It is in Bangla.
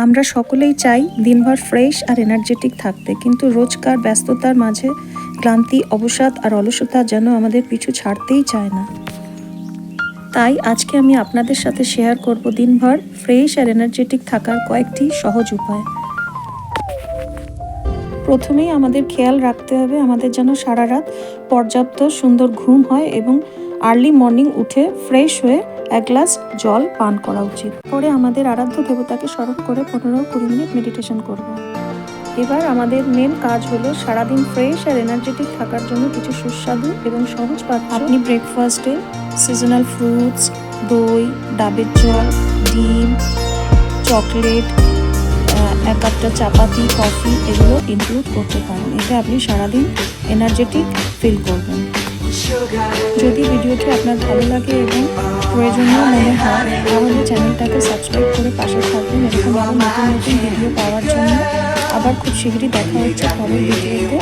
আমরা সকলেই চাই দিনভর ফ্রেশ আর এনার্জেটিক থাকতে, কিন্তু রোজকার ব্যস্ততার মাঝে ক্লান্তি, অবসাদ আর অলসতা যেন আমাদের পিছু ছাড়তেই চায় না। তাই আজকে আমি আপনাদের সাথে শেয়ার করব দিনভর ফ্রেশ আর এনার্জেটিক থাকার কয়েকটি সহজ উপায়। প্রথমেই আমাদের খেয়াল রাখতে হবে আমাদের যেন সারা রাত পর্যাপ্ত সুন্দর ঘুম হয় এবং আর্লি মর্নিং উঠে ফ্রেশ হয়ে এক গ্লাস জল পান করা উচিত। পরে আমাদের আরাধ্য দেবতাকে স্মরণ করে 15-20 মিনিট মেডিটেশন করব। এবার আমাদের মেন কাজ হলো সারাদিন ফ্রেশ আর এনার্জেটিক থাকার জন্য কিছু সুস্বাদু এবং সহজ পাত্র। আপনি ব্রেকফাস্টে সিজনাল ফ্রুটস, দই, ডাবের জল, ডিম, চকলেট, এক কাপটা চাপাতি, কফি এগুলো ইনক্লুড করতে পারেন। এতে আপনি সারাদিন এনার্জেটিক ফিল করবেন। যদি ভিডিওটি আপনার ভালো লাগে এবং প্রয়োজনীয় মনে হয় তাহলে চ্যানেলটাকে সাবস্ক্রাইব করে পাশে থাকবেন। এরকম আরও নতুন নতুন ভিডিও পাওয়ার জন্য। আবার খুব শীঘ্রই দেখা হচ্ছে পরের ভিডিওতে।